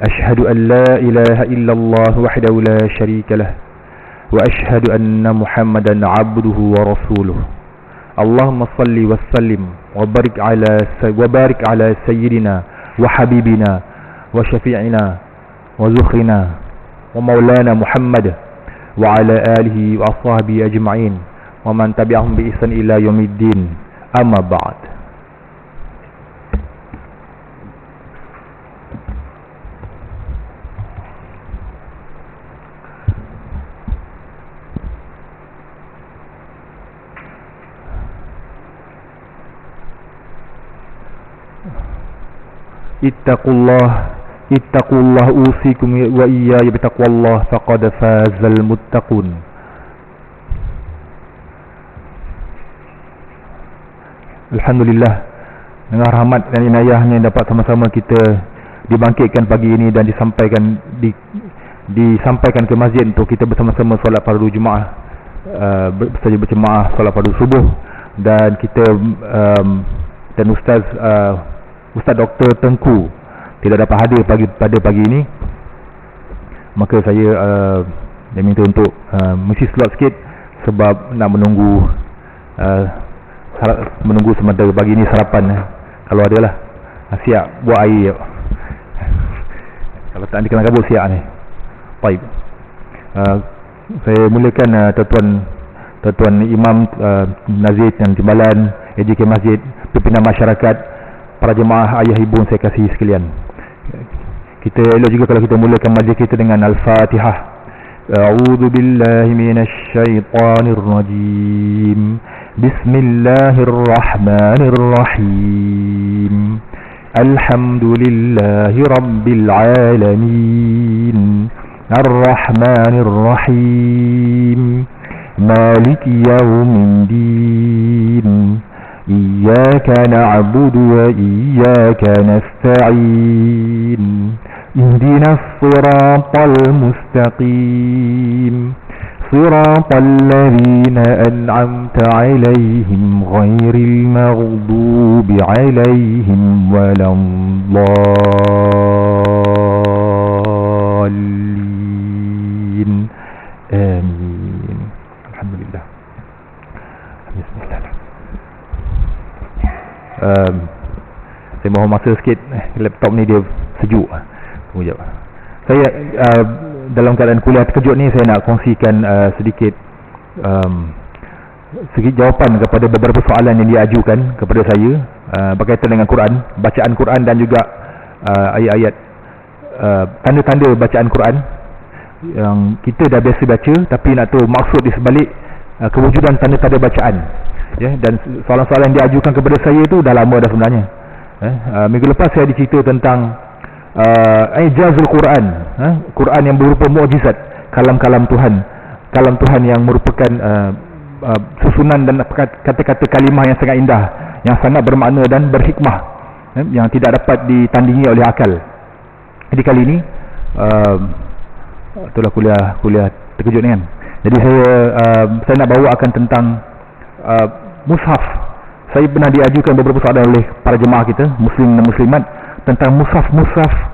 أشهد أن لا إله إلا الله وحده لا شريك له وأشهد أن محمدا عبده ورسوله اللهم صل وسلم وبارك على سيدنا وحبيبنا وشفيعنا وزخرنا ومولانا محمد وعلى آله وأصحابه أجمعين ومن تبعهم بإحسان إلى يوم الدين أما بعد. Ittaqullah usikum wa iyaya bitaqwallah faqad fazal muttaqun. Alhamdulillah, dengan rahmat dan inayahnya dapat sama-sama kita dibangkitkan pagi ini dan disampaikan ke masjid untuk kita bersama-sama solat fardu Jumaat, bersaja berjemaah solat fardu subuh, dan kita dan Ustaz Dr. Tengku tidak dapat hadir pada pagi ini, maka saya minta untuk mesti slot sikit sebab nak menunggu sementara pagi ini sarapan, kalau ada lah, siap buat air kalau tak ada kena kabut siap ni. Baik, saya mulakan tuan-tuan Imam Nazir dan Timbalan AJK Masjid, pimpinan masyarakat, para jemaah, ayah ibu saya kasih sekalian. Kita elok juga kalau kita mulakan majlis kita dengan Al-Fatihah. A'udzu billahi minasy syaithanir rajim. Bismillahirrahmanirrahim. Alhamdulillahi rabbil alamin. Ar-Rahmanir Rahim. Maliki yaumiddin. Iyyaka na'budu wa iyyaka nasta'in. Ihdinas siratal mustaqim. Siratal ladzina an'amta 'alaihim ghairil maghdubi 'alaihim waladdallin. Amin. Alhamdulillah. Bismillah. Saya mohon masa sikit, laptop ni dia sejuk. Tunggu jap. Saya dalam keadaan kuliah terkejut ni, saya nak kongsikan sedikit jawapan kepada beberapa soalan yang diajukan kepada saya berkaitan dengan Quran, bacaan Quran dan juga ayat-ayat tanda-tanda bacaan Quran yang kita dah biasa baca, tapi nak tahu maksud di sebalik kewujudan tanda-tanda bacaan. Ya, dan soalan-soalan yang diajukan kepada saya tu dah lama dah sebenarnya. Minggu lepas saya dicerita tentang ijazul Quran, Quran yang berupa mukjizat, kalam-kalam Tuhan, kalam Tuhan yang merupakan susunan dan kata-kata kalimah yang sangat indah, yang sangat bermakna dan berhikmah, yang tidak dapat ditandingi oleh akal. Jadi kali ini itulah kuliah terkejut ni kan. Jadi saya nak bawakan tentang mushaf. Saya pernah diajukan beberapa soalan oleh para jemaah kita, muslim dan muslimat, tentang mushaf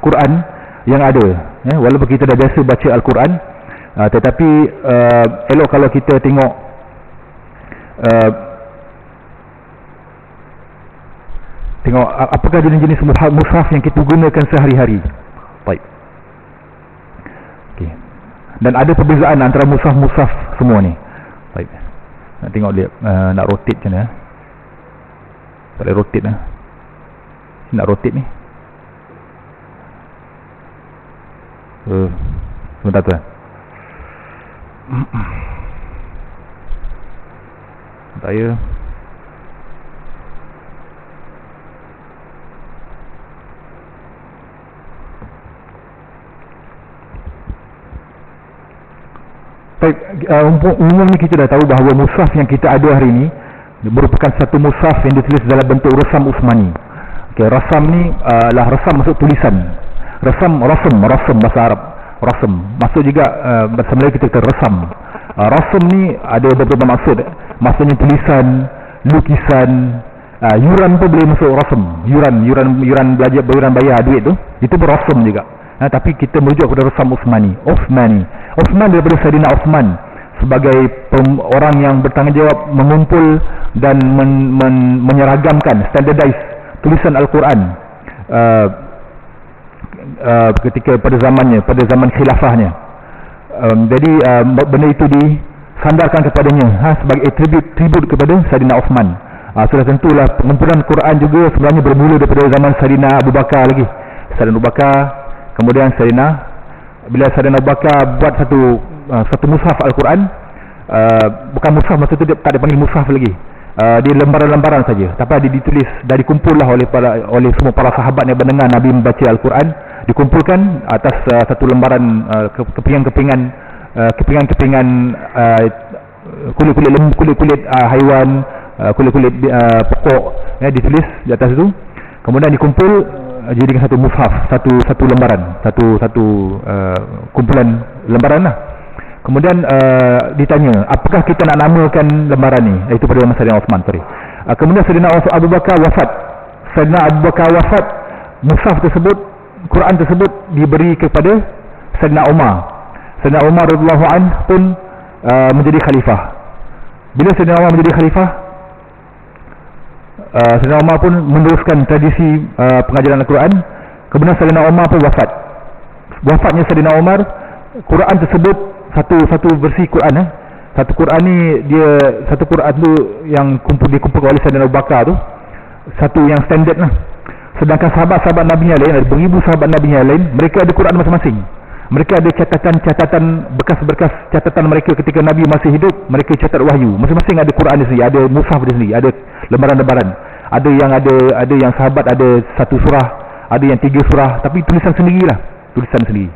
Quran yang ada. Walaupun kita dah biasa baca Al-Quran, tetapi elok kalau kita tengok apakah jenis-jenis mushaf yang kita gunakan sehari-hari. Baik. Okay. Dan ada perbezaan antara mushaf semua ni. Baik. Nak tengok dia nak rotate macam mana. Tak boleh rotate lah. Nak rotate ni. Sebentar tu. Saya umumnya kita dah tahu bahawa mushaf yang kita ada hari ini merupakan satu mushaf yang ditulis dalam bentuk rasam Uthmani. Okay, rasam ni adalah rasam maksud tulisan. Rasam bahasa Arab. Rasam maksud juga bahasa Melayu kita kata rasam. Rasam ni ada beberapa maksud. Maksudnya tulisan, lukisan, yuran pun boleh masuk rasam. Yuran belajar, yuran bayar duit tu, itu pun rasam juga. Tapi kita merujuk kepada Rusam Uthmani daripada Saidina Uthman sebagai orang yang bertanggungjawab mengumpul dan menyeragamkan, standardize tulisan Al-Quran ketika pada zamannya, pada zaman khilafahnya. Jadi benda itu disandarkan kepadanya sebagai tribut kepada Saidina Uthman. Sudah tentulah pengumpulan Quran juga sebenarnya bermula daripada zaman Saidina Abu Bakar lagi. Saidina Abu Bakar, kemudian bila Saidina Abu Bakar buat satu mushaf Al-Quran, bukan mushaf, masa itu dia tak dipanggil mushaf lagi, dia lembaran-lembaran saja, tapi ditulis dan dikumpullah oleh semua para sahabat yang mendengar Nabi membaca Al-Quran, dikumpulkan atas satu lembaran kepingan-kepingan kulit-kulit haiwan, kulit-kulit pokok, ditulis di atas itu, kemudian dikumpul jadikan satu mushaf, satu lembaran, satu kumpulan lembaran lah. Kemudian ditanya, apakah kita nak namakan lembaran ni? Itu pada masa Saidina Uthman tadi. Kemudian Saidina Abu Bakar wafat. Saidina Abu Bakar wafat, mushaf tersebut, Quran tersebut diberi kepada Saidina Umar. Saidina Umar radhiyallahu anhu pun menjadi khalifah. Bila Saidina Umar menjadi khalifah, Saidina Umar pun meneruskan tradisi pengajaran Al-Quran. Kemudian Saidina Umar pun wafat. Wafatnya Saidina Umar, Quran tersebut satu versi Quran satu Quran ni, satu Quran tu yang dikumpulkan oleh Saidina Abu Bakar tu, satu yang standard lah. Sedangkan sahabat-sahabat Nabi yang lain, ada beribu sahabat Nabi yang lain, mereka ada Quran masing-masing. Mereka ada catatan bekas-bekas catatan mereka ketika Nabi masih hidup. Mereka catat wahyu, masing-masing ada Quran di sini, ada mushaf di sini, ada lembaran-lembaran. Ada yang sahabat ada satu surah, ada yang 3 surah, tapi tulisan sendirilah, tulisan sendiri.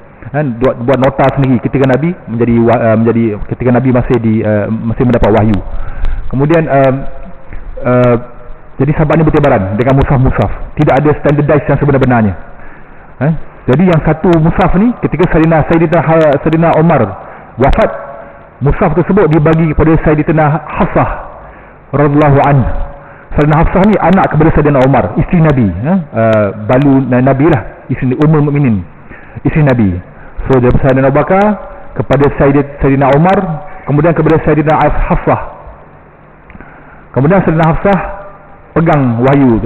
Buat nota sendiri ketika Nabi menjadi ketika Nabi masih mendapat wahyu. Kemudian jadi sahabat ni bertebaran dengan mushaf-mushaf, tidak ada standardize yang sebenar-benarnya. Jadi yang satu mushaf ni, ketika Sayyidina Umar wafat, mushaf tersebut dibagi kepada Sayyidina Hafsah radhiyallahu anha. Sayyidina Hafsah ni anak kepada Sayyidina Umar, isteri Nabi, balu Nabi lah, isteri Ummul Mukminin, isteri Nabi. So daripada Sayyidina Abu Bakar kepada Sayyidina Umar, kemudian kepada Sayyidina Hafsah. Kemudian Sayyidina Hafsah pegang wahyu,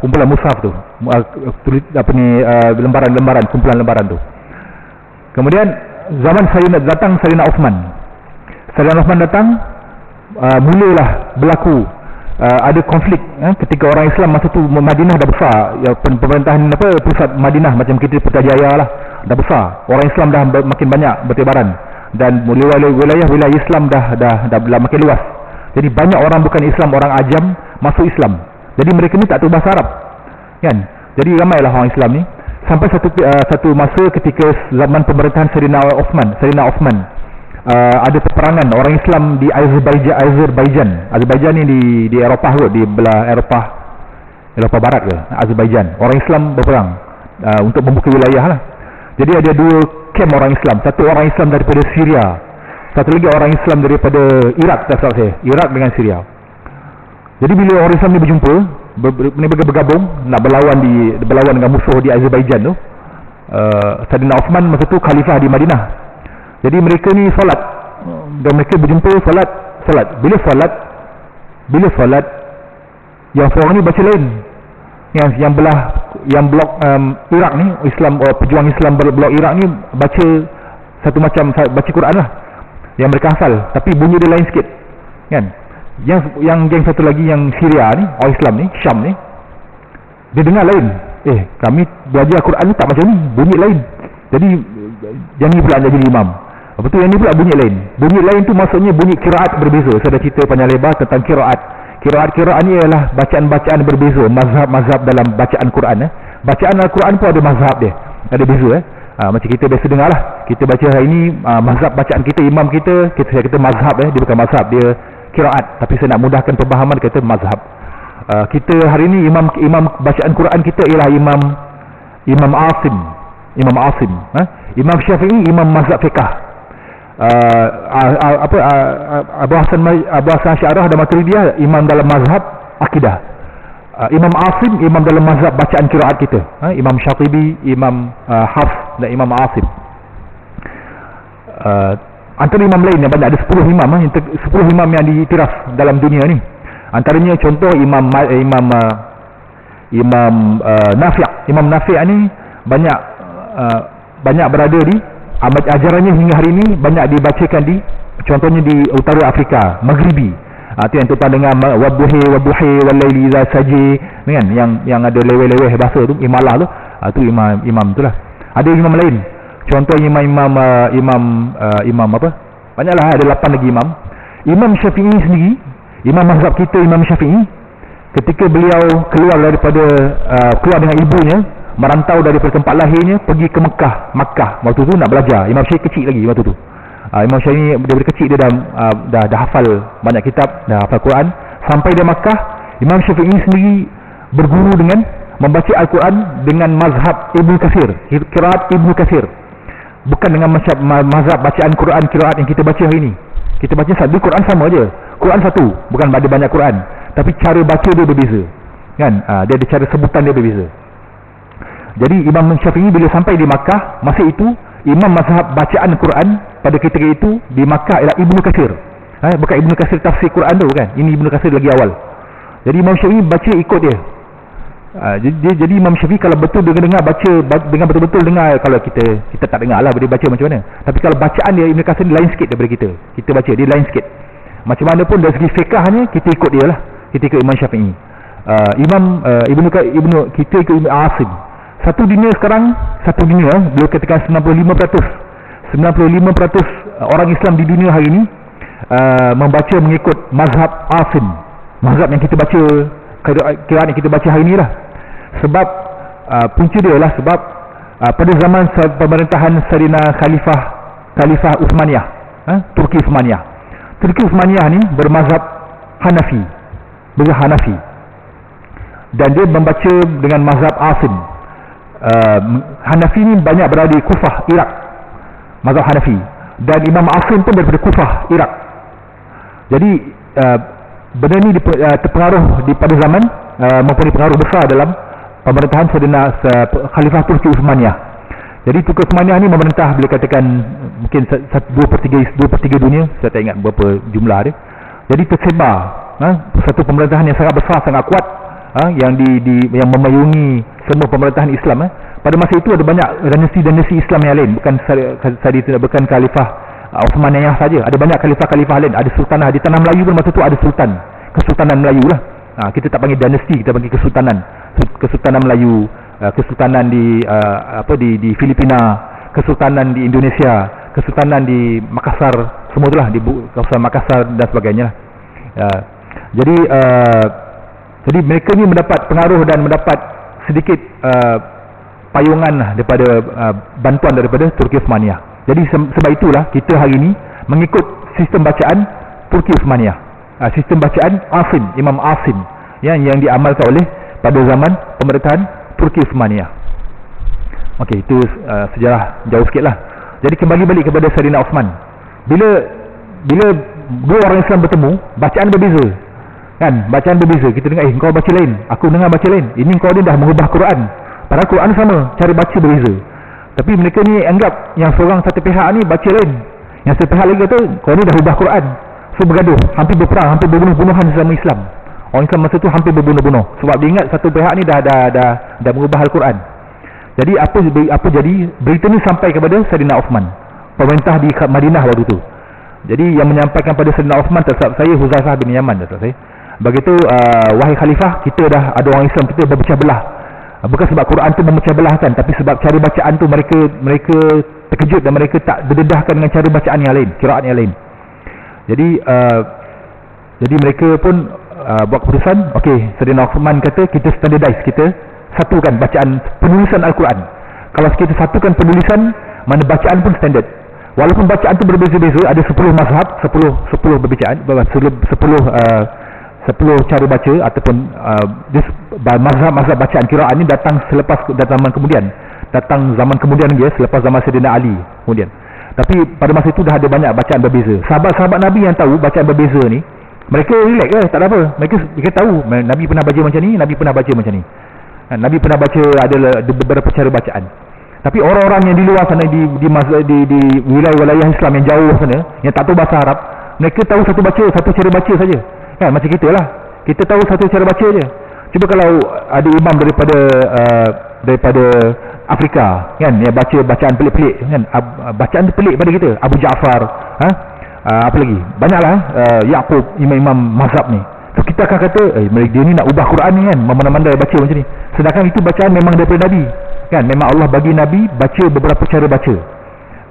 kumpulan mushaf tu, lembaran-lembaran, kumpulan lembaran tu. Kemudian zaman datang Sayyidina Uthman. Sayyidina Uthman datang, mulalah berlaku ada konflik ketika orang Islam masa tu. Madinah dah besar, pemerintahan pusat Madinah macam kita Putrajaya lah, dah besar. Orang Islam dah makin banyak bertebaran, dan wilayah Islam dah makin luas. Jadi banyak orang bukan Islam, orang ajam masuk Islam. Jadi mereka ni tak tahu bahasa Arab, kan? Jadi ramailah orang Islam ni. Sampai satu masa ketika zaman pemerintahan Sayyidina Uthman, ada peperangan orang Islam di Azerbaijan ni di Eropah kot, di belah Eropah Barat ke, Azerbaijan. Orang Islam berperang untuk membuka wilayah lah. Jadi ada 2 kem orang Islam. Satu orang Islam daripada Syria, satu lagi orang Islam daripada Iraq, Iraq dengan Syria. Jadi bila orang Islam ni berjumpa, bergabung nak berlawan dengan musuh di Azerbaijan tu, Sayyidina Uthman masa tu khalifah di Madinah. Jadi mereka ni solat, dan mereka berjumpa solat. Bila solat, yang seorang ni baca lain, yang blok Iraq ni, pejuang Islam blok Iraq ni baca satu macam baca Quran lah yang mereka hafal, tapi bunyi dia lain sikit, kan? Yang geng satu lagi yang Syria ni, orang Islam ni, Syam ni, dia dengar lain. Kami belajar Quran ni tak macam ni, bunyi lain. Jadi yang ni pula jadi imam. Betul, yang ni pula bunyi lain. Bunyi lain tu maksudnya bunyi kiraat berbeza. Saya dah cerita panjang lebar tentang kiraat. Kiraat ni ialah bacaan-bacaan berbeza, mazhab-mazhab dalam bacaan Quran. Bacaan Al-Quran pun ada mazhab dia, ada beza. Macam kita biasa dengar lah, kita baca hari ni mazhab bacaan kita, imam kita mazhab, dia bukan mazhab, dia kiraat. Tapi saya nak mudahkan pemahaman, kata mazhab. Kita hari ni imam bacaan Quran kita ialah Imam Asim. Imam Syafi'i imam mazhab fiqh. Abu Hasan Asy'ariyah dan Maturidiyah imam dalam mazhab akidah. Imam Asim imam dalam mazhab bacaan kiraat kita. Imam Syatibi, Imam Hafs dan Imam Asim. Antara imam lain yang banyak, ada 10 imam, 10 imam yang diiktiraf dalam dunia ni. Antaranya contoh Imam Nafi' ni banyak berada di ajarannya hingga hari ini banyak dibacakan di, contohnya di utara Afrika, Maghribi. Itu yang tuan dengan wabuhi walaili idza saji, kan, yang ada leweh-leweh bahasa tu, imalah tu. Tu imam tu lah. Ada imam lain, contoh imam apa? Banyaklah, ada 8 lagi imam. Imam Syafi'i sendiri, imam mazhab kita, Imam Syafi'i, ketika beliau keluar dengan ibunya, merantau daripada tempat lahirnya pergi ke Makkah. Waktu tu nak belajar. Imam Syafi'i kecil lagi waktu tu. Imam Syafi'i daripada kecil dia dah hafal banyak kitab, dah hafal Quran. Sampai di Makkah, Imam Syafi'i sendiri berguru dengan membaca Al-Quran dengan mazhab Ibnu Katsir, qiraat Ibnu Katsir. Bukan dengan mazhab bacaan Quran, qiraat yang kita baca hari ini. Kita baca satu Quran sama aja. Quran satu, bukan ada banyak Quran, tapi cara baca dia berbeza. Kan? Dia ada cara sebutan dia berbeza. Jadi Imam Syafi'i bila sampai di Makkah, masa itu imam mazhab bacaan Quran pada ketika itu di Makkah ialah Ibnu Katsir. Bukan Ibnu Katsir tafsir Quran tu kan. Ini Ibnu Katsir lagi awal. Jadi Imam Syafi'i baca ikut dia. Jadi Imam Syafi'i kalau betul dia dengar baca dengan betul-betul dengar, kalau kita tak dengar lah dia baca macam mana. Tapi kalau bacaan dia Ibnu Katsir lain sikit daripada kita. Kita baca dia lain sikit. Macam mana pun dari segi fiqahnya kita ikut dia lah. Kita ikut Imam Syafi'i. Kita ikut Ibnu Asim. Satu dunia beliau katakan 95% orang Islam di dunia hari ini membaca mengikut mazhab Asim, mazhab yang kita baca, kiraan yang kita baca hari ni lah. Sebab punca dia lah sebab pada zaman pemerintahan Sayyidina Khalifah Uthmaniyah, Turki Uthmaniyah ni bermazhab Hanafi, dan dia membaca dengan mazhab Asim. Hanafi ni banyak berada di Kufah, Iraq, mazhab Hanafi, dan Imam Asim pun daripada Kufah, Iraq. Jadi benda ni terpengaruh pada zaman mempunyai pengaruh besar dalam pemerintahan Khalifah Turki Uthmaniyah. Jadi Turki Uthmaniyah ni memerintah, boleh katakan mungkin 2/3 dunia, saya tak ingat berapa jumlah dia. Jadi tersebar satu pemerintahan yang sangat besar, sangat kuat, yang memayungi semua pemerintahan Islam. Pada masa itu ada banyak dinasti Islam yang lain, bukan Khalifah Uthmaniyah saja, ada banyak khalifah lain, ada sultanah di tanah Melayu pun masa itu ada Kesultanan Melayu lah. Kita tak panggil dinasti, kita panggil Kesultanan Melayu, Kesultanan di Filipina, Kesultanan di Indonesia, Kesultanan di Makassar, semua itulah di kawasan Makassar dan sebagainya lah. Jadi mereka ni mendapat pengaruh dan mendapat sedikit payungan lah daripada bantuan daripada Turki Uthmaniyah. Jadi sebab itulah kita hari ini mengikut sistem bacaan Turki Uthmaniyah, sistem bacaan Asim, Imam Asim, yang diamalkan oleh pada zaman pemerintahan Turki Uthmaniyah. Okey, itu sejarah jauh sikit lah. Jadi kembali balik kepada Sayyidina Uthman. Bila dua orang Islam bertemu, bacaan berbeza. Kan, bacaan berbeza. Kita dengar, kau baca lain, aku dengar baca lain. Ini kau ni dah mengubah Quran. Padahal Quran sama, cara baca berbeza. Tapi mereka ni anggap yang satu pihak ni baca lain, yang satu pihak lagi kata kau ni dah ubah Quran. So bergaduh, hampir berperang, hampir berbunuh-bunuhan sesama Islam. Orang Islam masa tu hampir berbunuh-bunuh sebab dia ingat satu pihak ni dah mengubah Al-Quran. Jadi apa jadi berita ni sampai kepada Sayyidina Uthman, pemerintah di Madinah waktu tu. Jadi yang menyampaikan pada Sayyidina Uthman terhadap saya Huzaifah bin Yaman terhadap saya. Begitu, wahai khalifah, kita dah ada orang Islam, kita berpecah belah. Bukan sebab Quran tu memecah belahkan, tapi sebab cara bacaan tu mereka terkejut dan mereka tak berdedahkan dengan cara bacaan yang lain, qiraat yang lain. Jadi mereka pun buat keputusan, okey, Sayyidina Uthman kata kita standardize, kita satukan bacaan penulisan Al-Quran. Kalau kita satukan penulisan, mana bacaan pun standard. Walaupun bacaan tu berbeza-beza, ada 10 mazhab, 10 berbacaan, 10 cara baca ataupun mazhab bacaan qiraat ni datang selepas zaman kemudian dia, selepas zaman Sayyidina Ali kemudian. Tapi pada masa itu dah ada banyak bacaan berbeza. Sahabat-sahabat Nabi yang tahu bacaan berbeza ni, mereka relax lah, tak ada apa. Mereka tahu Nabi pernah baca macam ni, Nabi pernah baca macam ni. Nabi pernah baca ada beberapa cara bacaan. Tapi orang-orang yang di luar sana, di wilayah-wilayah Islam yang jauh sana, yang tak tahu bahasa Arab, mereka tahu satu cara baca saja. Kan macam kita lah. Kita tahu satu cara baca je. Cuba kalau ada imam daripada Afrika, kan, yang baca bacaan pelik-pelik, kan, bacaan tu pelik pada kita. Abu Ja'far, apa lagi? Banyaklah, Yaqub, imam-imam mazhab ni. So kita akan kata, dia ni nak ubah Quran ni, kan, memandai-mandai baca macam ni. Sedangkan itu bacaan memang daripada Nabi, kan. Memang Allah bagi Nabi baca beberapa cara baca.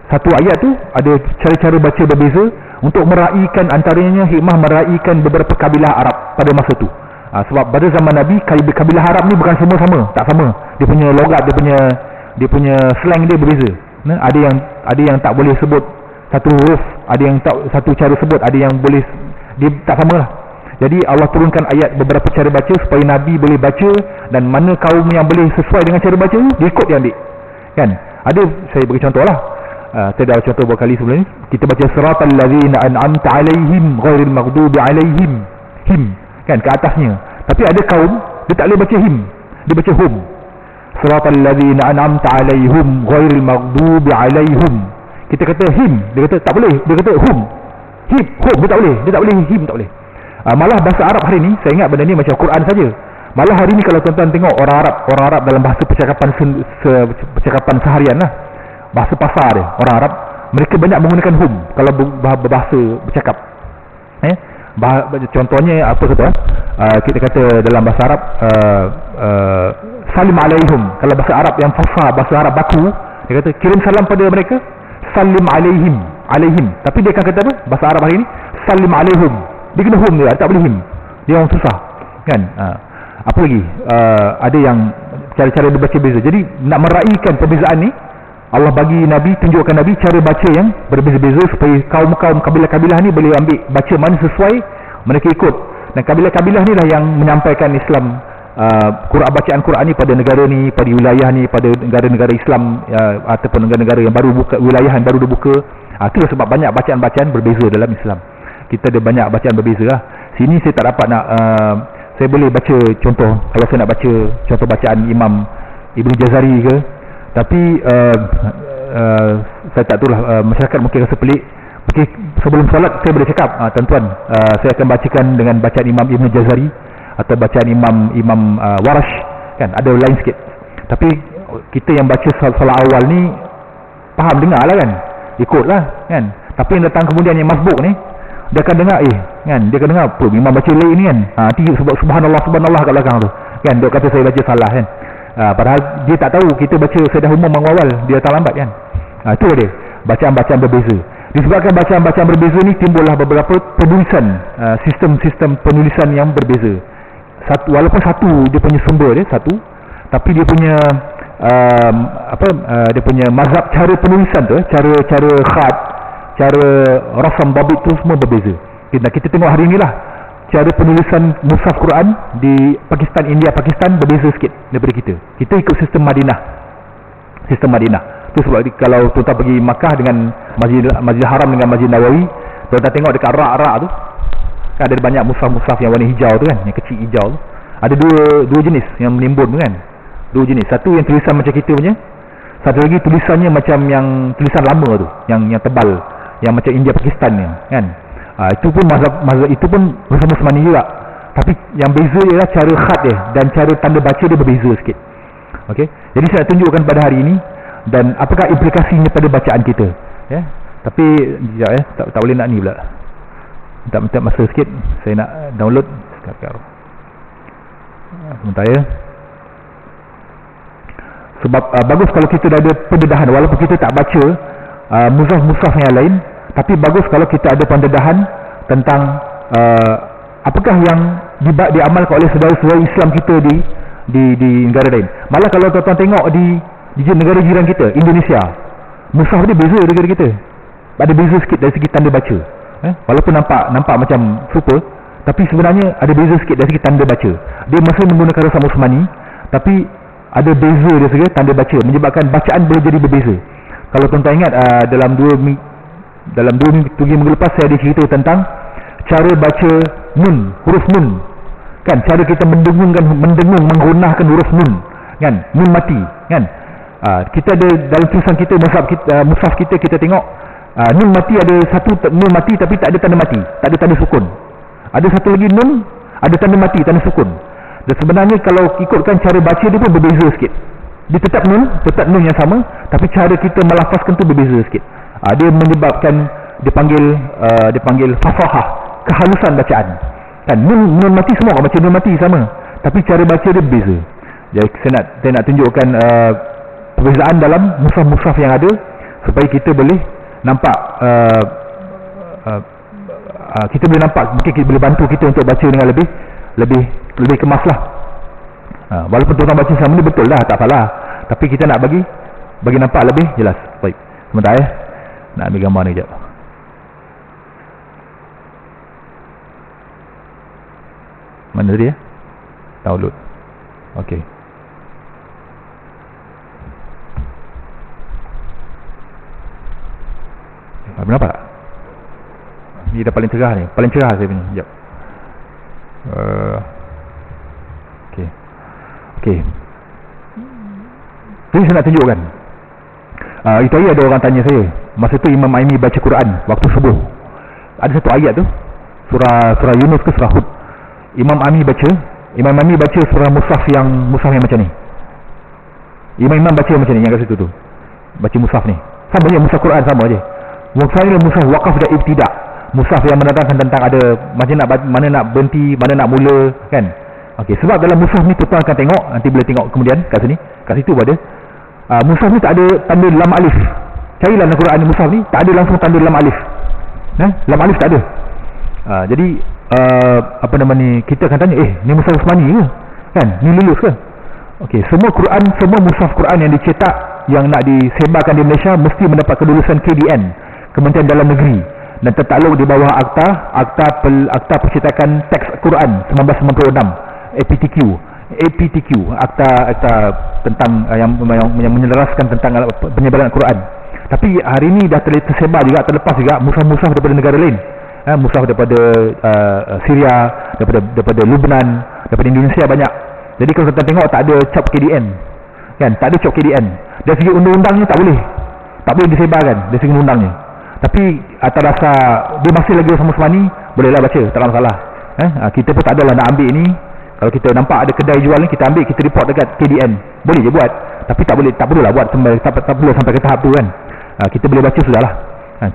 Satu ayat tu ada cara-cara baca berbeza untuk meraihkan, antaranya hikmah meraihkan beberapa kabilah Arab pada masa tu. Sebab pada zaman Nabi, kabilah Arab ni bukan semua sama, tak sama. Dia punya logat, dia punya slang dia berbeza. Ada yang tak boleh sebut satu huruf, ada yang tak satu cara sebut, ada yang boleh, dia tak sama lah. Jadi Allah turunkan ayat beberapa cara baca supaya Nabi boleh baca, dan mana kaum yang boleh sesuai dengan cara baca tu, dia ikut, dia ambil. Kan? Ada, saya bagi contoh lah. Saya dah contoh beberapa kali sebelum ni. Kita baca siratal ladzina an'amta alaihim ghairil maghdubi alaihim. Him, kan, ke atasnya. Tapi ada kaum dia tak boleh baca him, dia baca hum. Siratal ladzina an'amta alaihim ghairil maghdubi alaihim. Kita kata him, dia kata tak boleh, dia kata hum. Him, hum, dia tak boleh him, tak boleh. Malah bahasa Arab hari ni, saya ingat benda ni macam Quran saja. Malah hari ni kalau tuan-tuan tengok orang Arab dalam bahasa percakapan seharian lah, bahasa pasar dia, orang Arab, mereka banyak menggunakan hum kalau berbahasa bercakap. Contohnya apa kata? Kita kata dalam bahasa Arab, salim alaihim. Kalau bahasa Arab yang fasah, bahasa Arab baku, dia kata kirim salam pada mereka, salim alaihim. Tapi dia akan kata apa? Bahasa Arab hari ni, salim alaihim. Dia kena hum dia, tak boleh him. Dia orang susah, kan? Apa lagi? Ada yang cara-cara dibaca beza. Jadi nak meraihkan perbezaan ni, Allah bagi Nabi, tunjukkan Nabi cara baca yang berbeza-beza supaya kaum-kaum, kabilah-kabilah ni boleh ambil baca mana sesuai, mereka ikut. Dan kabilah-kabilah ni lah yang menyampaikan Islam, bacaan Quran ni pada negara ni, pada wilayah ni, pada negara-negara Islam, ataupun negara-negara yang baru buka, wilayah yang baru dibuka. Itulah sebab banyak bacaan-bacaan berbeza dalam Islam. Kita ada banyak bacaan berbeza lah. Sini saya tak dapat nak, saya boleh baca contoh, kalau saya nak baca contoh bacaan Imam Ibn Jazari ke. Tapi saya tak tahu lah, masyarakat mungkin rasa pelik. Okay, sebelum solat saya boleh cakap, tuan-tuan, saya akan bacakan dengan bacaan Imam Ibn Jazari atau bacaan Imam Warash, kan, ada lain sikit. Tapi kita yang baca solat awal ni faham, dengar lah, kan, ikut lah, kan. Tapi yang datang kemudian yang masbuk ni, dia akan dengar, kan, dia akan dengar apa Imam baca lain ni, kan. Nanti subhanallah kat belakang tu, kan, dia kata saya baca salah, kan. Padahal dia tak tahu kita baca sedah umum mengawal, dia datang lambat, kan. Itu dia bacaan-bacaan berbeza. Disebabkan bacaan-bacaan berbeza ni timbullah beberapa penulisan, sistem-sistem penulisan yang berbeza. Walaupun satu dia punya sumber dia satu, tapi dia punya dia punya mazhab cara penulisan tu, cara khat, cara rasam babit tu semua berbeza. Kita tengok hari inilah cara penulisan mushaf Quran di Pakistan, India, Pakistan berbeza sikit daripada kita. Kita ikut sistem Madinah. Itu sebab kalau tuan-tuan pergi Makkah dengan Masjid Haram dengan Masjid Nawawi, tuan-tuan tengok dekat rak-rak tu, kan ada banyak mushaf-mushaf yang warna hijau tu, kan, yang kecil hijau tu. Ada dua jenis yang menimbun tu, kan. Dua jenis. Satu yang tulisan macam kita punya, satu lagi tulisannya macam yang tulisan lama tu, yang tebal, yang macam India Pakistan ni, kan. Itu pun mazhab itu pun bersama semani juga. Tapi yang beza ialah cara khat dia dan cara tanda baca dia berbeza sikit. Okey. Jadi saya nak tunjukkan pada hari ini dan apakah implikasinya pada bacaan kita, ya. Tapi sekejap, ya, tak boleh nak ni pula. Minta masa sikit, saya nak download sekarang. Sebentar, ya. Sebab bagus kalau kita dah ada pendedahan, walaupun kita tak baca mushaf-mushaf yang lain, tapi bagus kalau kita ada pendedahan tentang apakah yang diamalkan oleh saudara-saudara Islam kita di negara lain. Malah kalau tuan-tuan tengok di negara jiran kita, Indonesia, mushaf dia beza negara kita. Ada beza sikit dari segi tanda baca. Walaupun nampak macam serupa, tapi sebenarnya ada beza sikit dari segi tanda baca. Dia masih menggunakan rasam Uthmani, tapi ada beza dari segi tanda baca, menyebabkan bacaan boleh jadi berbeza. Kalau tuan-tuan ingat, dalam 2 minggu lepas saya ada cerita tentang cara baca nun, huruf nun, kan, cara kita mendengung menggunakan huruf nun, kan, nun mati, kan. Kita ada dalam tulisan kita, mushaf kita tengok nun mati, ada satu nun mati tapi tak ada tanda mati, tak ada tanda sukun. Ada satu lagi nun ada tanda mati, tanda sukun. Dan sebenarnya kalau ikutkan cara baca dia pun berbeza sikit. Dia tetap nun yang sama, tapi cara kita melafazkan tu berbeza sikit. Dia menyebabkan dipanggil fasahah, kehalusan bacaan. Kan nun mati semua orang baca nun mati sama, tapi cara baca dia berbeza. Jadi saya nak tunjukkan perbezaan dalam mushaf-mushaf yang ada supaya kita boleh nampak kita boleh nampak, mungkin kita boleh bantu kita untuk baca dengan lebih kemas lah. Walaupun tuan baca sama ni betul lah, tak salah, tapi kita nak bagi nampak lebih jelas. Baik, sebentar nak ambil gambar ni sekejap. Mana dia? Download. Okey. Nampak tak? Ni dah paling cerah ni. Paling cerah saya punya. Sekejap. Okey. Jadi saya nak tunjukkan. Itu hari ada orang tanya saya. Masa tu Imam Aimi baca Quran waktu subuh. Ada satu ayat tu. Surah Yunus ke surah Hud. Imam Aimi baca surah mushaf yang macam ni. Imam baca macam ni yang kat situ tu. Baca mushaf ni. Sama je mushaf Quran, sama je. Mushaf ni mushaf waqaf dan ibtida'. Mushaf yang menerangkan tentang ada mana nak berhenti, mana nak mula, kan. Okey, sebab dalam mushaf ni tuan akan tengok, nanti boleh tengok kemudian kat sini, kat situ ada mushaf ni tak ada tanda lam alif. Carilah dalam Quran ni mushaf ni tak ada langsung tanda lam alif. Lam alif tak ada. Jadi apa nama ni, kita akan tanya, ni mushaf Usmani ke? Kan? Ni lulus ke? Okey, semua mushaf Quran yang dicetak yang nak disebarkan di Malaysia mesti mendapat kelulusan KDN, Kementerian Dalam Negeri, dan tertakluk di bawah Akta Percetakan Teks Quran 1996, APTQ, akta tentang yang menyelaraskan tentang penyebaran Quran. Tapi hari ini dah tersebar juga, terlepas juga mushaf-mushaf daripada negara lain. Mushaf daripada Syria, daripada Lebanon, daripada Indonesia banyak. Jadi kalau kita tengok tak ada cap KDN, kan? Tak ada cap KDN. Dari segi undang-undangnya tak boleh disebarkan dari segi undang-undangnya. Tapi atas dasar dia masih lagi sama Usmani, bolehlah baca, tak ada masalah. Kita pun tak adalah nak ambil ni. Kalau kita nampak ada kedai jual ni, kita ambil, kita report dekat KDN, boleh je buat. Tapi tak perlulah buat tak perlu sampai ke tahap tu, kan. Kita boleh baca sudahlah.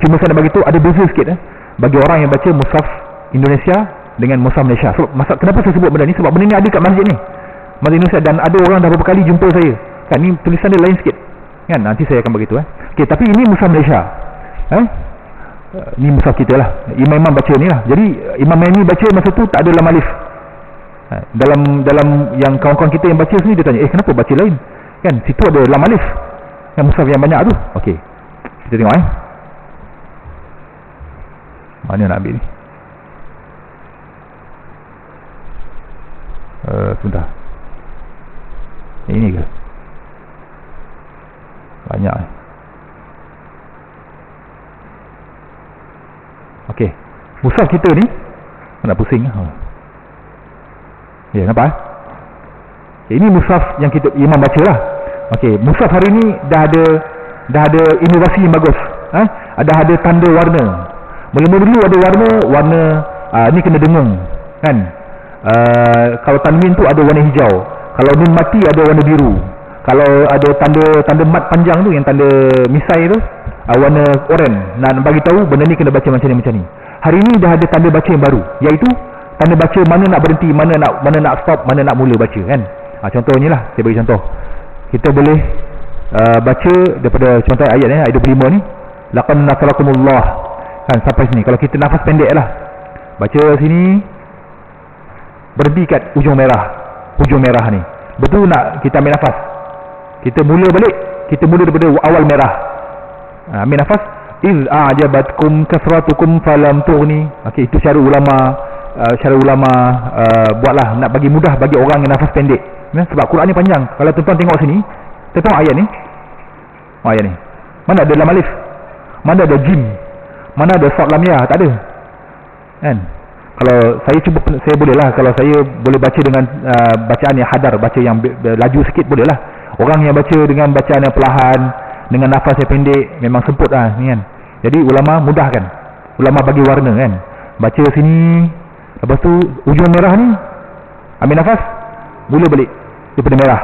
Cuma saya nak bagi tu ada beza sikit bagi orang yang baca mushaf Indonesia dengan mushaf Malaysia. So, kenapa saya sebut benda ni? Sebab benda ni ada kat masjid ni, masjid Indonesia, dan ada orang dah beberapa kali jumpa saya. Kan ni tulisan dia lain sikit. Kan nanti saya akan bagi tu. Okey, tapi ini mushaf Malaysia. Ni mushaf kita lah. Imam baca ni lah. Jadi Imam ni baca masa tu tak ada lam alif. Dalam yang kawan-kawan kita yang baca sini, dia tanya, kenapa baca lain? Kan situ ada lam alif. Yang mushaf yang banyak tu. Okey. Kita tengok mana nak ambil ni? Sebentar. Ini ke? Banyak. Okey. Mushaf kita ni nak pusing. Ya, nampak? Ini mushaf yang kita Imam baca lah. Okey, mushaf hari ni dah ada inovasi yang bagus. Ada tanda warna. Mula-mula dulu ada warna ni kena dengung, kan? Kalau tanwin tu ada warna hijau. Kalau nun mati ada warna biru. Kalau ada tanda mat panjang tu, yang tanda misai tu, warna oranye. Nak bagi tahu benda ni kena baca macam ni. Hari ni dah ada tanda baca yang baru, iaitu tanda baca mana nak berhenti, mana nak stop, mana nak mula baca, kan. Contohnya lah, saya bagi contoh. Kita boleh baca daripada contoh ayat ni, ayat 25 ni, laqad nasarakumullah, kan, sampai sini. Kalau kita nafas pendek lah, baca sini, berhenti kat hujung merah ni. Betul nak kita ambil nafas, kita mula balik, kita mula daripada awal merah. Ambil nafas. Iz a'jabatkum kasratukum falam tughni. Okey, itu cara ulama buatlah, nak bagi mudah bagi orang yang nafas pendek. Sebab Quran ni panjang. Kalau tuan-tuan tengok sini, tengok ayat ni. Ayat ni. Mana ada lam alif? Mana ada jim? Mana ada sad lam ya? Tak ada. Kan? Kalau saya boleh lah, kalau saya boleh baca dengan bacaan yang hadar, baca yang laju sikit boleh lah. Orang yang baca dengan bacaan yang perlahan, dengan nafas yang pendek, memang semput lah ni kan. Jadi ulama mudahkan, ulama bagi warna kan. Baca sini, lepas tu ujung merah ni ambil nafas, mula balik daripada merah.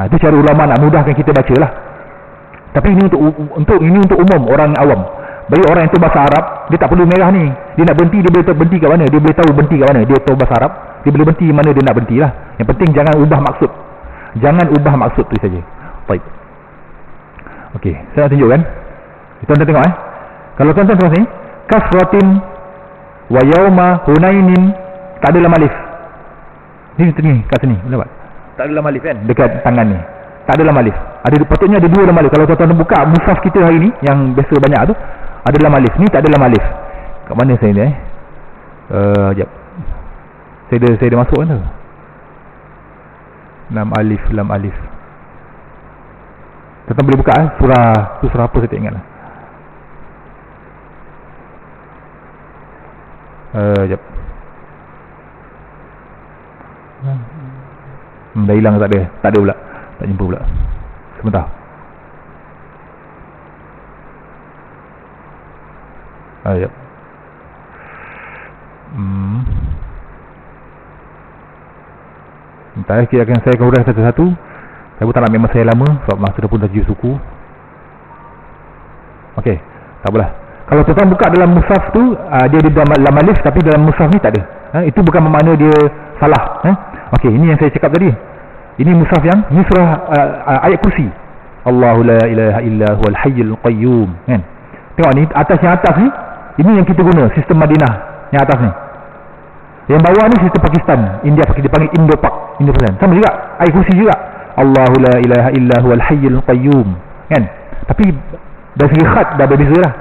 Itu cara ulama nak mudahkan kita baca lah. Tapi ini untuk umum orang awam. Bagi orang yang tahu bahasa Arab, dia tak perlu merah ni. Dia nak berhenti, dia boleh tahu berhenti kat mana. Dia boleh tahu berhenti kat mana. Dia tahu bahasa Arab, dia boleh berhenti mana dia nak berhenti lah. Yang penting jangan ubah maksud. Jangan ubah maksud tu saja. Baik. Okey, saya nak tunjukkan. Tuan-tuan tengok Kalau tuan-tuan tengok sini, kasratin wa yauma hunainin, tak ada lam alif. Ni kat sini, nampak? Tak ada lam alif kan dekat tangan ni. Tak ada lam alif. Patutnya ada 2 lam alif. Kalau tuan-tuan buka mushaf kita hari ni yang biasa banyak tu, ada lam alif. Ni tak ada lam alif. Kat mana saya ni jap. Saya dah masuk kan tu. Lam alif. Tuan-tuan boleh buka surah apa saya tak ingat lah. Jap. Dah hilang, tak ada pula. Tak jumpa pula. Sebentar. Jap. Entah, saya akan urus satu-satu. Saya pun tak nak ambil masa yang lama sebab masa dah pun dah 7 suku. Okey, tak apalah. Kalau tuan-tuan buka dalam mushaf tu, dia ada lam alif, tapi dalam mushaf ni tak ada. Itu bukan bermakna dia salah. Okey, ini yang saya cakap tadi. Ini mushaf ni surah ayat kursi. Allahu la ilaha illa huwal hayyul qayyum. Kan? Tengok ni, yang atas ni, ini yang kita guna, sistem Madinah yang atas ni. Yang bawah ni sistem Pakistan, India, dia panggil Indo-Pak, Indo-Pakistan. Sama juga, ayat kursi juga. Allahu la ilaha illa huwal hayyul qayyum. Kan? Tapi dari segi khat dah berbeza lah.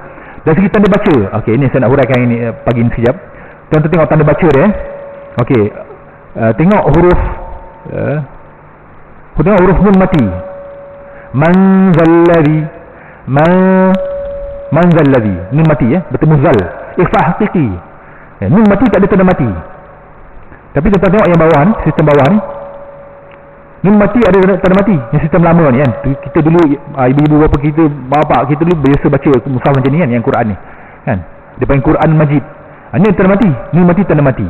Dari segi tanda baca, okey, ini saya nak huraikan ini pagi ni sekejap. Tuan-tuan tengok tanda baca dia. Okey, tengok huruf nun mati. Manzalladhi, nun mati bertemu zal. Ikhfa haqiqi. Nun mati tak ada tanda mati. Tapi tuan-tuan tengok yang bawah ni, sistem bawah ni, nun mati ada tanda mati. Yang sistem lama ni kan. Kita dulu, ibu-ibu bapak kita dulu biasa baca mushaf macam ni kan, yang Quran ni kan. Dia panggil Quran Majid. Ini tanda mati. Nun mati tanda mati.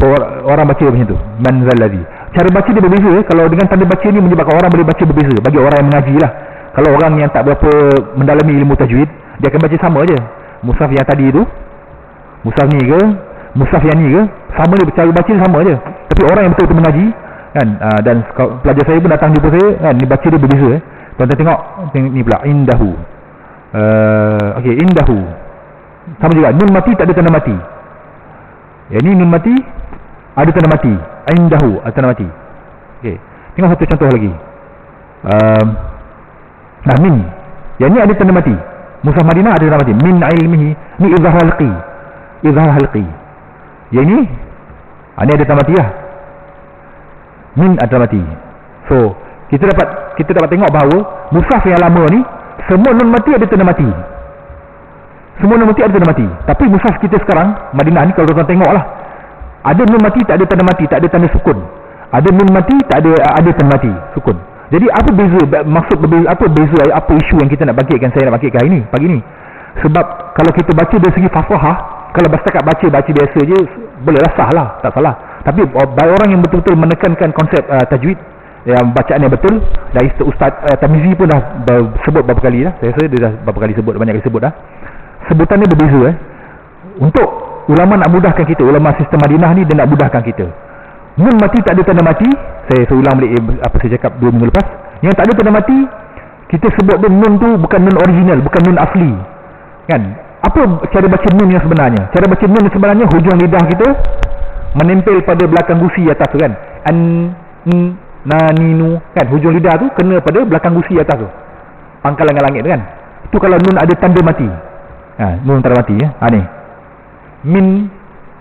So orang baca macam tu. Manzalladhi. Cara baca dia berbeza. Kalau dengan tanda baca ni menyebabkan orang boleh baca berbeza. Bagi orang yang mengaji lah. Kalau orang yang tak berapa mendalami ilmu tajwid, dia akan baca sama je. Mushaf yang tadi tu, mushaf ni ke, mushaf yang ni ke, sama dia, cara baca dia sama je. Tapi orang yang betul-betul mengaji kan, dan pelajar saya pun datang jumpa saya kan, ni baca dia berbeza. Tuan-tuan tengok ni pula, indahu. Okey, indahu sama juga, nun mati tak ada tanda mati. Yang ni nun mati ada tanda mati, indahu ada tanda mati. Okey, tengok satu contoh lagi. Min, yang ni ada tanda mati. Mushaf Madinah ada tanda mati. Min ilmihi, ni izhar halqi. Yang ni ni ada tanda mati lah. Min ada mati. So kita dapat tengok bahawa mushaf yang lama ni semua nun mati ada tanda mati. Semua nun mati ada tanda mati. Tapi mushaf kita sekarang Madinah ni, kalau tuan-tuan tengok lah, ada nun mati tak ada tanda mati, tak ada tanda sukun. Ada nun mati tak ada tanda mati, sukun. Jadi apa beza, maksud berbeza, apa isu yang kita nak bangkitkan, saya nak bangkitkan hari ni, pagi ni. Sebab kalau kita baca dari segi fasahah, kalau setakat baca biasa je, bolehlah sah lah, tak salah. Tapi bagi orang yang betul-betul menekankan konsep tajwid, yang bacaan yang betul, dari Ustaz Tamizi pun dah sebut beberapa kali dah. Saya rasa dia dah beberapa kali sebut, banyak kali sebut dah. Sebutannya berbeza. Untuk ulama nak mudahkan kita, ulama sistem Madinah ni dia nak mudahkan kita. Nun mati tak ada tanda mati. Saya ulang balik apa saya cakap 2 minggu lepas. Yang tak ada tanda mati, kita sebut dia nun tu bukan nun original, bukan nun asli. Kan? Apa cara baca nun yang sebenarnya? Cara baca nun yang sebenarnya, hujung lidah kita menempel pada belakang gusi atas tu kan. Ninu kan, hujung lidah tu kena pada belakang gusi atas tu, pangkal langit tu kan. Tu kalau nun ada tanda mati. Nun tanda mati ya. Ni. Min,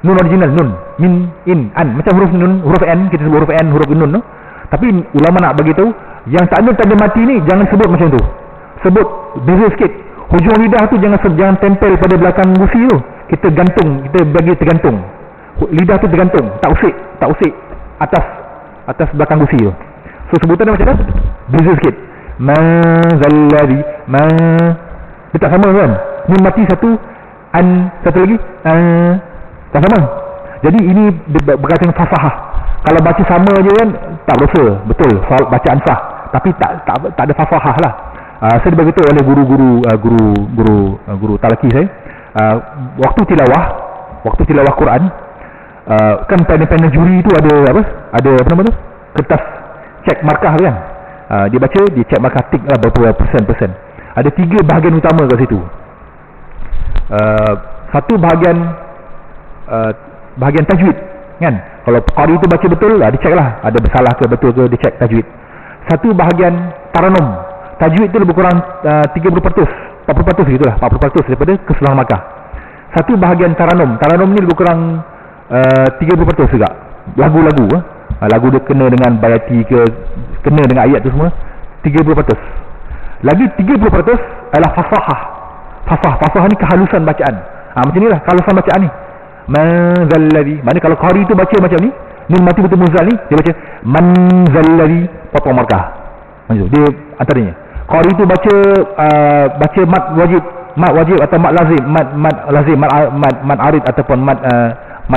nun original, nun. Min, in, an. Macam huruf nun, huruf n, kita sebut huruf n, huruf nun tu. Tapi ulama nak bagi tahu, yang tak ada tanda mati ni jangan sebut macam tu. Sebut beza sikit. Hujung lidah tu jangan tempel pada belakang gusi tu. Kita gantung, kita bagi tergantung. Lidah tu tergantung, tak usik atas belakang gusi tu. So sebutan dia macam mana? Beza sikit. Ma zalladhi ma. Dia tak sama kan? Nun mati satu, an satu lagi, tak sama. Jadi ini berkaitan dengan fasahah. Kalau baca sama je kan tak berdosa, betul, bacaan sah. Tapi tak ada fasahah lah. Saya diberitahu oleh guru talaki saya. Waktu tilawah Quran, kan panel juri itu ada apa? Ada apa nama tu? Kertas cek markah kan. Dia baca, dia cek markah tik lah berapa persen. Ada 3 bahagian utama kat situ. Satu bahagian tajwid kan. Kalau qari itu baca betul, dia cek lah ada bersalah ke betul ke, dia cek tajwid. Satu bahagian taranum. Tajwid itu lebih kurang 30%, 40% gitulah, 40% daripada keseluruhan markah. Satu bahagian taranum. Taranum ni lebih kurang 30% juga. Lagu-lagu lagu dia kena dengan bayati ke, kena dengan ayat tu semua, 30%. Lagi 30% adalah fasahah. Fasahah ni kehalusan bacaan. Macam ni lah kehalusan bacaan ni. Manzalladhi. Maknanya kalau qari tu baca macam ni, nun mati betul muzal ni, dia baca manzalladhi, potong markah. Macam tu. Dia antaranya. Qari tu baca mad wajib atau mad lazim, mad lazim, mad arid ataupun mad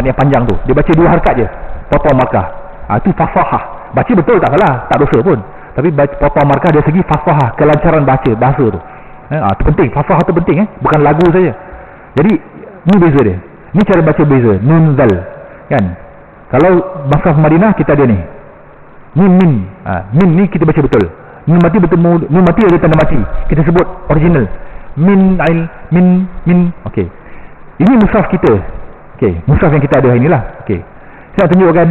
yang panjang tu. Dia baca 2 harakat je, potong markah. Itu fasahah. Baca betul tak salah, tak dosa pun. Tapi potong markah dari segi fasahah, kelancaran bahasa tu. Itu penting, fasahah tu penting bukan lagu saja. Jadi ni beza dia. Ni cara baca beza, nun zal kan. Kalau Mushaf Madinah kita ada ni. Ni min. Min ni kita baca betul. Nun mati betul, nun mati ada tanda mati. Kita sebut original. Min. Okey. Ini mushaf kita. Okey, mushaf yang kita ada hari inilah. Okey. Saya nak tunjukkan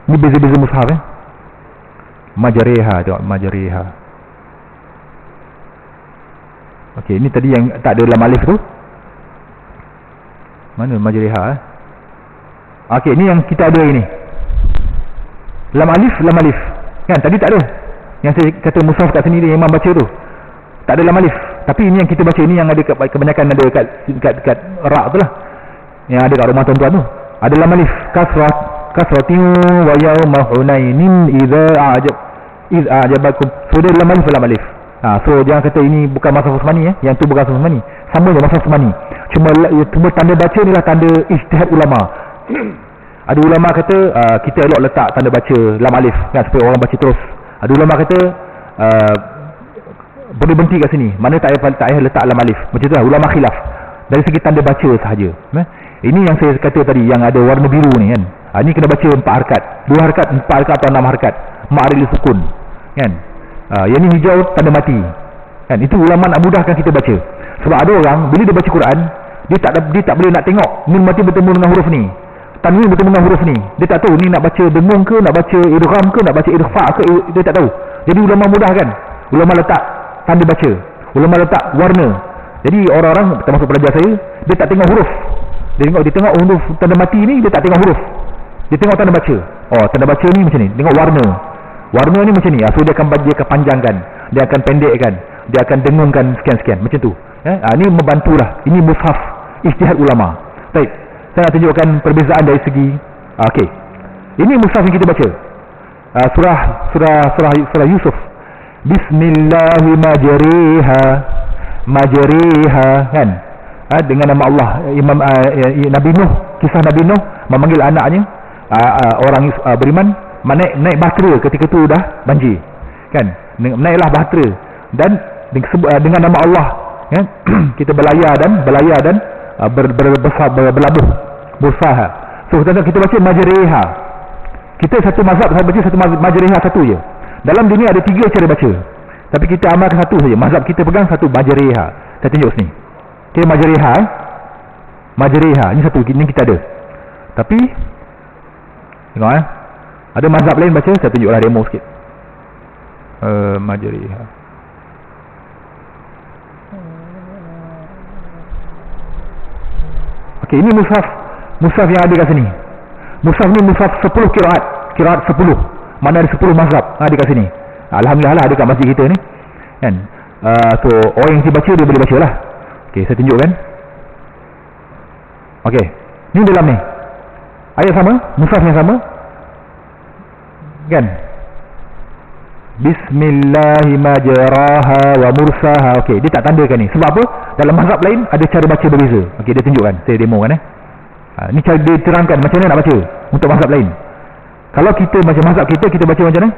ni beza-beza mushaf Majariha, tengok Majariha. Okey, ni tadi yang tak ada lam alif tu. Mana Majariha Okey, ni yang kita ada ini. Lam alif. Kan tadi tak ada. Yang saya kata mushaf kat sini dia imam baca tu. Tak ada lam alif. Tapi ini yang kita baca, ini yang ada kebanyakan ada kat ra' tu lah. Yang ada kat rumah tuan-tuan tu. Ada lam alif. Kasratin wa yawma hunainin idza a'jabakum. So dia lam alif. So jangan kata ini bukan Mushaf Uthmani yang tu bukan Mushaf Uthmani. Sama je Mushaf Uthmani. Cuma tanda baca ni lah tanda ijtihad ulama. Ada ulama kata kita elok letak tanda baca lam alif kan, supaya orang baca terus. Ada ulama kata boleh berhenti kat sini, mana tak payah letak lam alif. Macam tu lah ulama khilaf dari segi tanda baca sahaja. Ini yang saya kata tadi, yang ada warna biru ni kan. Ini kena baca 4 harakat, 2 harakat, 4 harakat atau 6 harakat. Ma'aril sukun kan. Yang ni hijau tanda mati kan. Itu ulama nak mudahkan kita baca. Sebab ada orang bila dia baca Quran, dia tak boleh nak tengok nun mati bertemu dengan huruf ni, tanwin bertemu dengan huruf ni. Dia tak tahu ni nak baca dengung ke, nak baca idgham ke, nak baca ikhfa ke, dia tak tahu. Jadi ulama mudahkan. Ulama letak tanda baca, ulama letak warna. Jadi orang-orang termasuk pelajar saya, dia tak tengok huruf. Dia tengok huruf tanda mati ni, dia tak tengok huruf. Dia tengok tanda baca. Tanda baca ni macam ni. Tengok warna. Warna ni macam ni. So dia akan panjangkan, dia akan pendekkan, dia akan dengungkan sekian-sekian macam tu. Ini membantulah. Ini mushaf ijtihad ulama. Baik. Saya nak tunjukkan perbezaan dari segi okey. Ini mushaf yang kita baca. Surah Yusuf. Majariha kan. Dengan nama Allah. Nabi Nuh, kisah Nabi Nuh memanggil anaknya orang beriman naik bahtera ketika tu dah banjir kan. Naiklah bahtera dan dengan nama Allah kan. Kita berlayar dan berlabuh bursaha. So kita baca majariha. Kita satu mazhab baca satu majariha satu je. Dalam dunia ada 3 cara baca, tapi kita amalkan satu saja. Mazhab kita pegang satu majariha. Saya tunjuk sini. Okay, majariha ini satu, ini kita ada. Tapi tengok ada mazhab lain baca, saya tunjuklah demo sikit. Majariha. Okey, ini mushaf yang ada kat sini. Mushaf ni mushaf 10 kiraat 10. Mana ada 10 mazhab ada kat sini. Alhamdulillah ada kat masjid kita ni kan. So orang yang baca dia boleh baca lah. Okey, saya tunjukkan. Okey, ni dalam ni ayat sama, mushaf yang sama. kan? Bismillahirrahmanirrahim wa mursaha. Okey, dia tak tandakan ni. Sebab apa? Dalam mazhab lain ada cara baca berbeza. Okey, dia tunjukkan. Saya demo kan ni cara dia terangkan macam mana nak baca untuk mazhab lain. Kalau kita macam mazhab kita baca macam mana?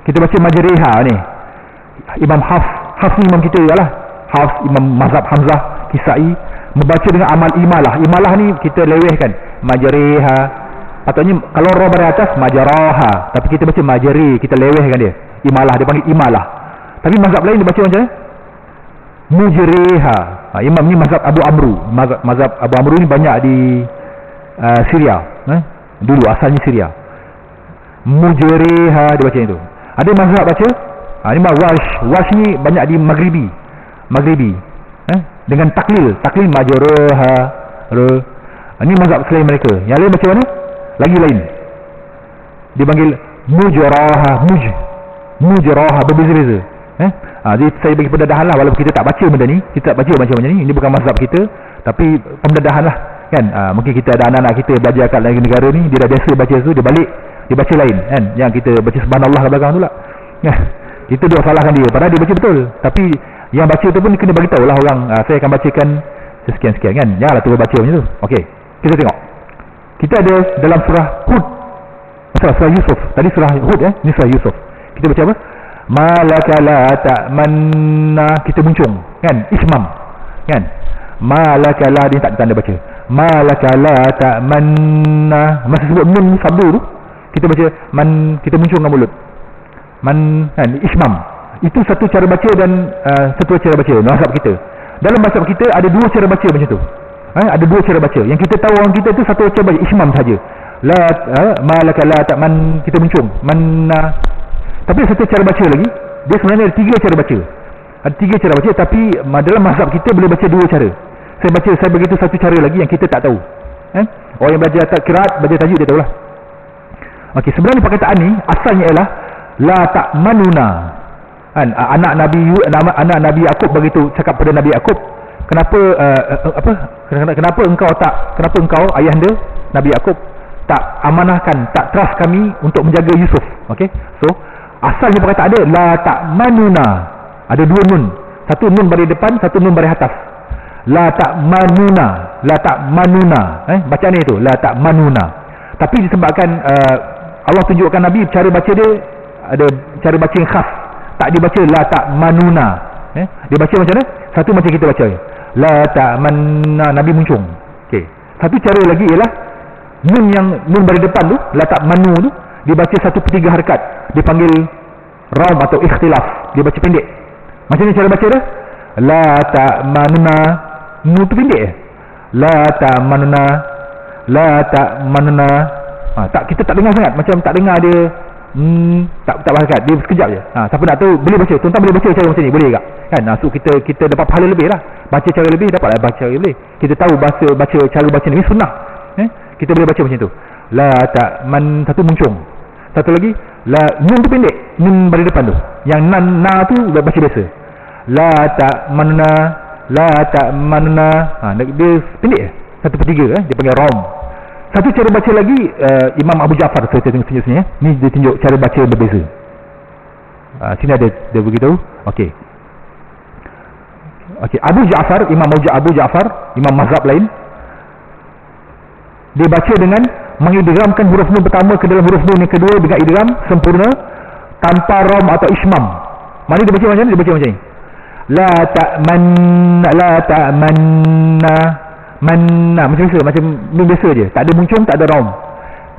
Kita baca majriha ni. Imam Hafs ni imam kita lah. Hafs, Imam mazhab Hamzah, Kisai membaca dengan amal imalah. Imalah ni kita lewehkan. Majriha. Patutnya kalau ra pada atas majaraha, tapi kita baca majri, kita lewehkan dia. Imalah, dia panggil imalah. Tapi mazhab lain dia baca macam mana? Mujriha. Imam ni mazhab Abu Amru. Mazhab Abu Amru ni banyak di Syria. Dulu asalnya Syria. Mujriha dia baca itu. Ada mazhab baca ni Wash ni banyak di Maghribi. Dengan taklil majraha. Ini mazhab selain mereka. Yang lain baca mana? Lagi lain. Dia panggil mujraha, mujraha, berbeza-beza. Jadi saya bagi pendadahan lah, walaupun kita tak baca benda ni, kita tak baca macam ni. Ini bukan mazhab kita, tapi pendadahan lah kan. Mungkin kita ada anak-anak kita belajar kat lain negara ni, dia dah biasa baca tu, dia balik dia baca lain kan. Yang kita baca subhanallah kat belakang tu lah. Kita duk salahkan dia, padahal dia baca betul. Tapi yang baca tu pun kena bagi tahu lah orang, saya akan bacakan sekian-sekian kan. Janganlah terus baca macam tu. Okey, kita tengok. Kita ada dalam surah Hud, surah Yusuf. Tadi surah Hud ni surah Yusuf. Kita baca apa? Malaka la ta'manna, kita muncung kan, ismam kan. Malaka la, dia tak tanda baca. Malaka la ta'manna, masa sebut nun sabdu tu kita baca kita muncung dengan mulut man kan, ismam. Itu satu cara baca dan satu cara baca mazhab kita. Dalam mazhab kita ada dua cara baca macam tu. Ada dua cara baca. Yang kita tahu orang kita tu satu cara baca ismam saja. La malaka la ta'man, kita muncung manna. Tapi satu cara baca lagi, dia sebenarnya ada tiga cara baca. Ada tiga cara baca, tapi dalam mazhab kita boleh baca dua cara. Saya beritahu satu cara lagi yang kita tak tahu. Orang yang belajar qiraat, baca tajuk, dia tahulah. Okey, sebenarnya perkataan ni asalnya ialah la ta'manuna. Anak Nabi Yakub begitu cakap pada Nabi Yakub, kenapa engkau ayahanda Nabi Yakub tak amanahkan, tak trust kami untuk menjaga Yusuf. Okey, so asalnya perkataan ada la ta'manuna, ada dua nun, satu nun baris depan, satu nun baris atas. La ta'manuna, bacaan itu la ta'manuna. Tapi disebabkan Allah tunjukkan Nabi cara baca dia ada cara baca yang khas, tak dibaca la ta'manuna. Dia baca macam mana? Satu macam kita baca la ta'manna, Nabi muncung. Okey, satu cara lagi ialah nun baris depan tu, la ta'manu tu, dibaca 1/3 harakat, dipanggil raum atau ikhtilaf, dia baca pendek. Macam ni cara baca dia, la ta'manuna, nun tu pendek la ta'manuna, tak, kita tak dengar sangat, macam tak dengar dia tak harakat, dia sekejap je. Siapa nak tahu boleh baca, tuan-tuan boleh baca cara macam ni, boleh tak kan? So kita dapat pahala lebih lah, baca cara lebih, dapatlah baca cara lebih. Kita tahu baca cara baca ni sunnah. Kita boleh baca macam tu. La ta'man, satu muncung. Satu lagi, nun tu pendek, nun baris depan tu. Yang na tu baca biasa. La ta'manna, dia pendek 1/3 dia panggil raum. Satu cara baca lagi, Imam Abu Ja'far, saya tengok sini ni dia tunjuk cara baca yang berbeza. Sini ada dia beritahu. Okey, Abu Ja'far, Abu Ja'far, imam mazhab lain, dia baca dengan mengidghamkan huruf nun pertama ke dalam huruf nun yang kedua dengan idgham sempurna tanpa ram atau ismam. Mana dia baca macam ni? Dia baca macam ni. La ta'manna, manna, macam biasa, macam nun biasa je, tak ada muncung, tak ada ram.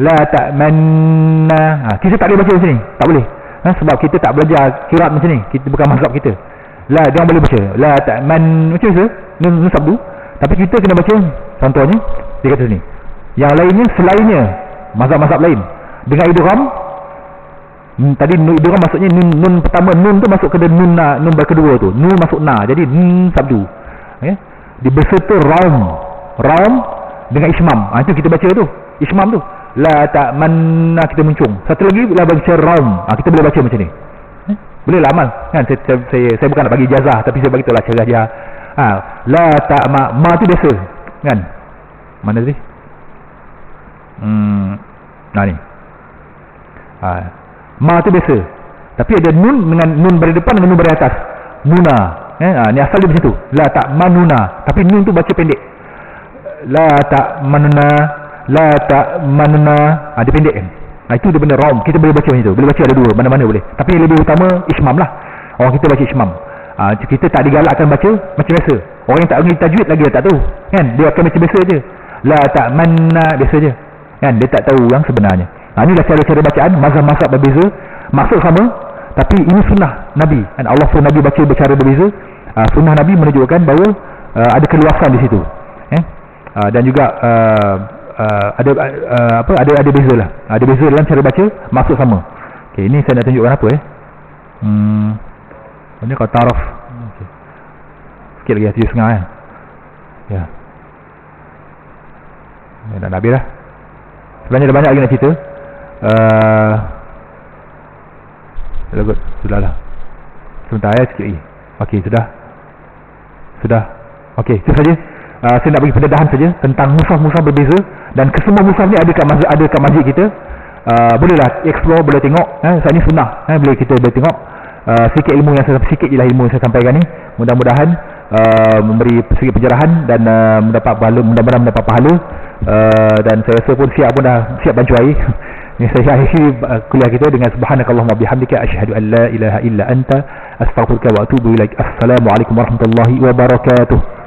La ta'manna. Kita tak boleh baca macam ni, tak boleh. Sebab kita tak belajar qiraat macam ni, kita bukan mazhab kita. Dia boleh baca la ta'man macam biasa, nun sabdu, tapi kita kena baca contohnya dia kata sini. Yang lainnya selainnya mazhab-mazhab lain dengan idgham. Tadi idgham maksudnya nun pertama, nun tu masuk ke nun kedua tu, nun masuk na, jadi nun sabdu. Di berserta raum dengan ismam. Itu kita baca tu, ismam tu. La ta'manna, kita muncung. Satu lagi la baca raum. Kita boleh baca macam ni. Boleh lah amal kan. Saya bukan nak bagi ijazah, tapi saya bagi tahu lah cara dia. La ta'ma, ma tu biasa kan. Mana tadi? Nah ni. Ma tu biasa. Tapi ada nun dengan nun beri depan dengan nun beri atas. Nuna. Ni asal dia macam tu. La tak manuna. Tapi nun tu baca pendek. La tak manuna. La tak manuna. Dia pendek kan. Itu dia benda rom. Kita boleh baca macam tu. Boleh baca ada dua. Mana-mana boleh. Tapi yang lebih utama ismam lah. Orang kita baca ismam. Kita tak digalakkan baca macam biasa. Orang yang tak mengerti tajwid lagi dia tak tahu. Kan? Dia akan baca biasa je. La tak manna biasa je. Kan? Dia tak tahu yang sebenarnya. Inilah cara-cara bacaan. Mazhab-mazhab berbeza. Maksud sama. Tapi ini sunnah Nabi. Kan? Allah suruh Nabi baca bercara berbeza. Sunnah Nabi menunjukkan bahawa ada keluasan di situ. Dan juga ada beza lah. Ada beza dalam cara baca, maksud sama. Okey, ini saya nak tunjukkan apa ini kalau taraf. Okay. Sikit lagi 7.5 kan. Ya. Dah habis dah. Sebenarnya ada banyak lagi nak cerita. Sudah lah. Sebentar sikit lagi. Okey, sudah. Okey, itu saja. Saya nak bagi pendedahan saja tentang mushaf-mushaf berbeza, dan kesemua mushaf ni ada kat masjid kita. Bolehlah explore, boleh tengok. Saya ni sunnah. Boleh kita boleh tengok. Sikit ilmu yang sikit je lah ilmu yang saya sampaikan ni. Mudah-mudahan memberi sedikit pencerahan dan mudah-mudahan mendapat pahala. Dan saya rasa pun dah siap bancu air. Saya akhiri kuliah kita dengan subhanakallahumma bihamdika asyhadu an la ilaha illa anta astaghfiruka wa atubu ilaik. Assalamualaikum warahmatullahi wabarakatuh.